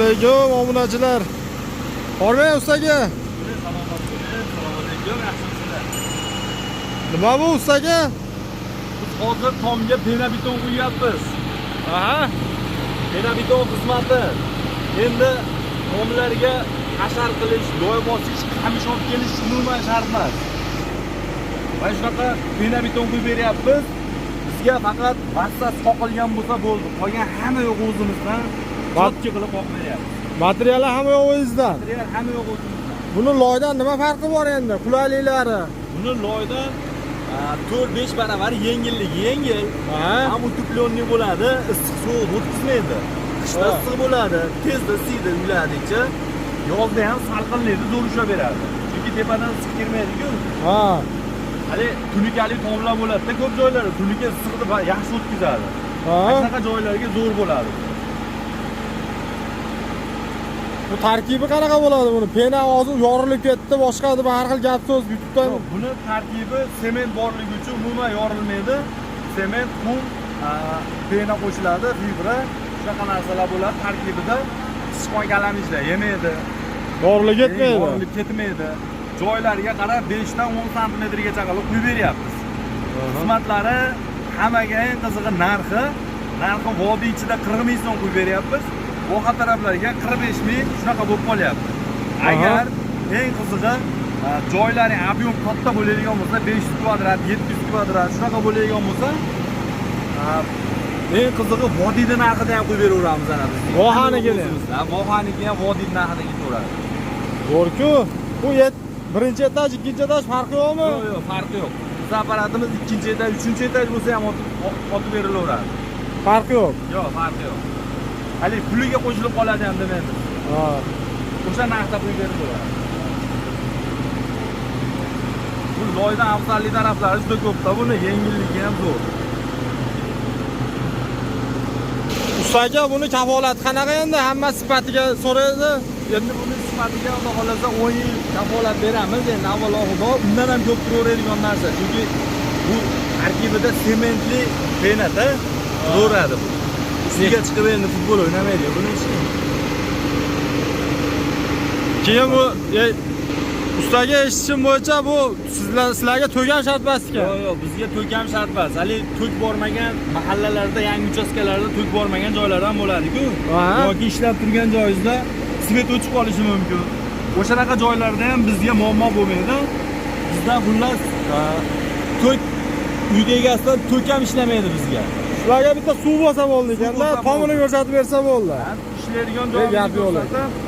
alaykum obunachilar. Hormang ustaga. Nima bu ustaga? Biz hozir tomga beton quyapmiz. Aha. Beton xizmati. Endi tomlarga hashar qilish, loy bosish, qamish olib kelish umuman shart emas. Mana shunaqa beton quyib beryapmiz. Bizga faqat massasi qoqilgan bo'lsa bo'ldi. Qolgan hamma yo'q o'zimizdan. Jotki qilib qoqib beryapmiz. Materiallar hamma yo'q o'zingizdan. Material hamma yo'q o'zimizdan. Buni loydan nima farqi bor endi? Qulayliklari. Buni loydan 4-5 baravar yengilligi yengil. Ham utuplonli bo'ladi, issiq sovuq o'tkazmaydi. Qishda issiq bo'ladi, tezda siydi uylardicha. Yozda ham salqinlaydi, zo'r ushlab beradi. Chunki tepadan issiq kirmaydi-ku. Ha. Hali tunikali tomlar bo'ladi-da, ko'p joylarda tunika issiqni yaxshi o'tkazadi. Shunaqa joylarga zo'r bo'ladi. Bu tarkibi qanaqa bo'ladi buni? Pena hozir yorilib ketdi, boshqa deb har xil gap so'z YouTube'dan. Buni tarkibi sement borligi uchun umuman yorilmaydi. Sement, qum, pena qo'shiladi, fibra, shunaqa narsalar bo'ladi tarkibida. Sichqon kalamishda yemaydi. Yorilib ketmaydi. Yorilib ketmaydi. Joylariga qarab 5 dan 10 santimetrgacha qilib quyib beryapmiz. Xizmatlari hammaga eng qizig'i narxi vodiy ichida 40 ming so'm quyib beryapmiz. Boshqa taraflarga 45 ming shunaqa bo'lib qolyapti. Agar eng qizig'i joylari ob'yom katta bo'ladigan bo'lsa, 500 kvadrat, 700 kvadrat shunaqa bo'ladigan bo'lsa, eng qizig'i vodiyda narxida ham qo'yib beraveramiz ana biz. Vohaniki ham vodiyda narxida ketaveradi. To'g'ri-ku. Bu birinchi etaj, ikkinchi etaj farqi yo'qmi? Yo'q, farqi yo'q. Biz apparatimiz ikkinchi etaj, uchinchi etaj bo'lsa ham otib berilaveradi. Farqi yo'q. Yo'q, farqi yo'q. Hali puliga qo'shilib qoladi ham demaymiz. Ha. O'sha narxda qo'yib berilaveradi. Bu loydan afzallik taraflari juda ko'pda, buni yengilligi ham zo'r. Ustaga buni kafolati qanaqa endi? Hamma sifatiga so'raydi. Endi buni sifatiga Xudo xolasa 10 yil kafolat beramiz. Endi avvalo Xudo undan ham ko'p turaveradigan narsa. Chunki bu tarkibida sementli penada zo'radi bu. Ustiga chiqib endi futbol o'ynamaydi buni ishi. Keyin bu ustaga eshitishim bo'yicha bu sizlarga to'gam shart emas ekan. Yo'q, bizga to'gam shart emas. Hali to'g bormagan mahallalarda, yangi uchastkalarda to'g bormagan joylar ham bo'ladi-ku. Yoki ishlab turgan joyingizda svet o'chib qolishi mumkin. O'shanaqa joylarda ham bizga muammo bo'lmaydi. Bizda xullas to'g uyda egasidan to'g ham ishlamaydi bizga. Sizlarga bitta suv bo'lsa bo'ldi ekanda, tomini ko'rsatib bersa bo'ldi. Ishlaydigan joylarni ko'rsatib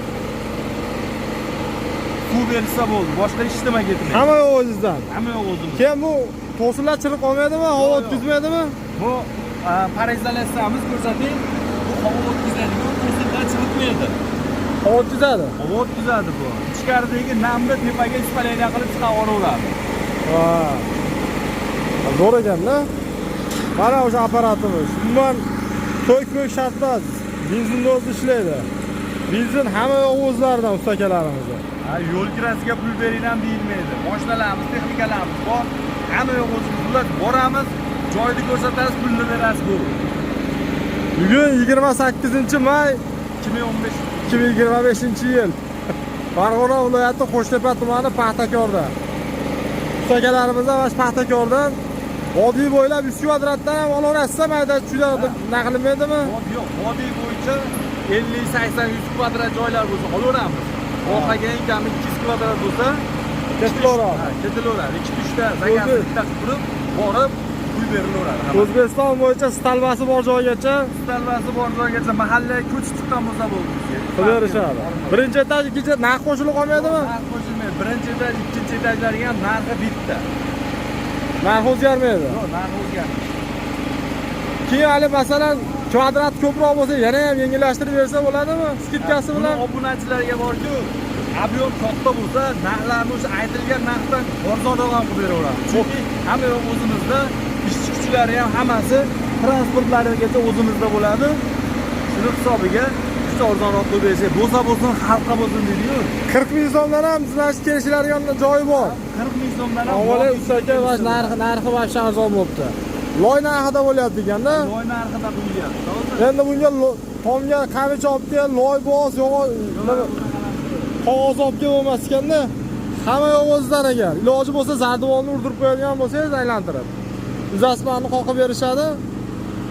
suv bersa bo'ldi. Boshqa hech nima ketmaydi. Hamma yo'q o'zingizdan. Hamma yo'q o'zimizdan. Keyin bu to'sinlar chirib qolmaydimi? Havo o'tkazmaydimi? Bu parizalatsamiz ko'rsating. Bu havo o'tkazadigan to'sinlar chiritmaydi. Havo o'tkazadi. Havo o'tkazadi bu. Ichkaridagi namni tepaga ispalaylar qilib chiqarib olaveradi. Ha. Zo'r ekan-da. Mana o'sha apparatimiz. Umuman to'y shart emas. Benzinda o'zi ishlaydi. Benzin hamma yo'q o'zlaridan ustakalarimiz. Yo'l kirasiga pul bering ham deyilmaydi. Mashinalarimiz, texnikalarimiz bor. Hamma yo'q o'zimiz boramiz, joyni ko'rsatamiz, pulni berasiz bu. Bugun 28-may 2025-yil. Farg'ona viloyati Qo'shtepa tumani Paxtakorda. Ustakalarimiz va Paxtakordan vodiy bo'ylab 100 kvadratdan ham olaverasiz, mayda juda naqlmaydimi? Yo'q, vodiy bo'yicha 50-80-100 kvadrat joylar bo'lsa olaveramiz. Orqaga eng kami 200 kvadrat bo'lsa ketilaveradi. Ketilaveradi. 2-3 ta zakazni bitta qilib turib, borib uy berilaveradi. O'zbekiston bo'yicha stalvasi bor joygacha, mahalla ko'chib chiqqan bo'lsa bo'ldi. Qidirishadi. Birinchi etaj, ikkinchi narx qo'shilib qolmaydimi? Narx qo'shilmaydi. Birinchi etaj, ikkinchi etajlarga ham narxi bitta. Narx o'zgarmaydi. Yo'q, narx o'zgarmaydi. Keyin hali masalan kvadrat ko'proq bo'lsa, yana ham yengillashtirib bersa bo'ladimi? Skidkasi bilan obunachilarga borku, ob'yom katta bo'lsa, narxlarni o'sha aytilgan narxdan arzonroq ham qilib beraveramiz. Chunki hamma yo'q o'zimizda, ishchi kuchlari ham hammasi transportlarigacha o'zimizda bo'ladi. Shuni hisobiga juda arzonroq qilib bersak, bo'lsa xalqqa bo'lsin deydi-ku. 40 ming so'mdan ham sizlarga kelishiladigan joyi bor. 40 ming so'mdan ham. Avvalo ustaka va narxi vashcha arzon bo'libdi. loy narxida bo'lyapti ekanda. Loy narxida qo'yilyapti. To'g'ri. Endi bunga tomga qamich olib kel, loy bos, qog'oz olib kel bo'lmas ekanda. Hamma yo'q o'zidan ekan. Iloji bo'lsa zardivonni urdirib qo'yadigan bo'lsangiz aylantirib. Uzasmanni qoqib berishadi.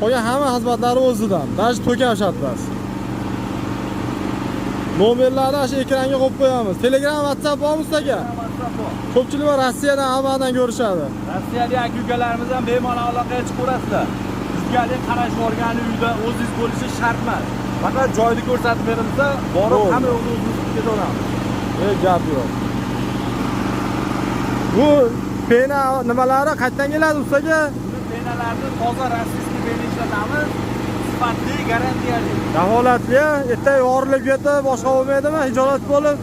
Qolgan hamma xizmatlari o'zidan. Даже to'kam shatmas. Nomerlarni shu ekranga qo'yib qo'yamiz. Telegram, WhatsApp bormi aka? Ko'pchilik Rossiyadan, hammadan ko'rishadi. Rossiyadagi aka-ukalarimiz ham bemalol aloqaga chiqaverasizlar. Bizga qarash borgan uyda o'zingiz bo'lishi shart emas. Faqat joyni ko'rsatib berilsa, borib hamma yo'qni o'zingiz ketaveramiz. Gap yo'q. Bu pena nimalari qayerdan keladi ustaga? Penalarni toza rossiyskiy pena ishlatamiz. Sifatli, garantiyali. Kafolatli, erta yorilib ketib, boshqa bo'lmaydimi? Hijolat bo'lib.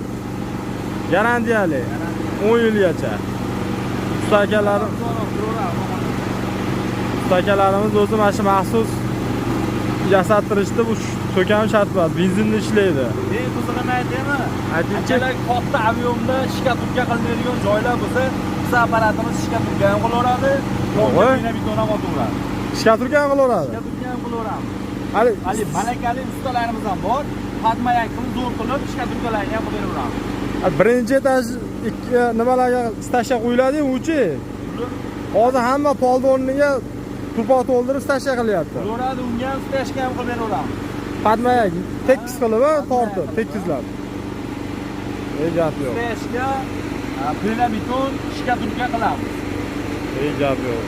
Garantiyali. 10 yilgacha. Usta akalarimiz o'zi mana shu maxsus yasatirishda bu to'kam shart emas, benzinni ishlaydi. Eng qizig'ini aytaymi? Aytingchi. Katta avionni shikaturka qilinadigan joylar bo'lsa, biz apparatimiz shikaturka ham qilaveradi, biton ham otaveradi. Shikaturka ham qilaveradi. Shikaturka ham qilaveramiz. Hali malakali ustalarimiz ham bor. Padmayak qilib zo'r qilib shikaturkalarni ham qilib beraveramiz. Birinchi etaj nimalarga stasha qo'yiladi, uchi. Hozir hamma polni o'rniga turpoq to'ldirib stasha qilyapti. Qilaveradi, unga ham stashka ham qilib beraveramiz. Padmayak tekis qilib, tortib, tekizlab. Gap yo'q. Stashka, pena biton shikaturka qilamiz. Gap yo'q.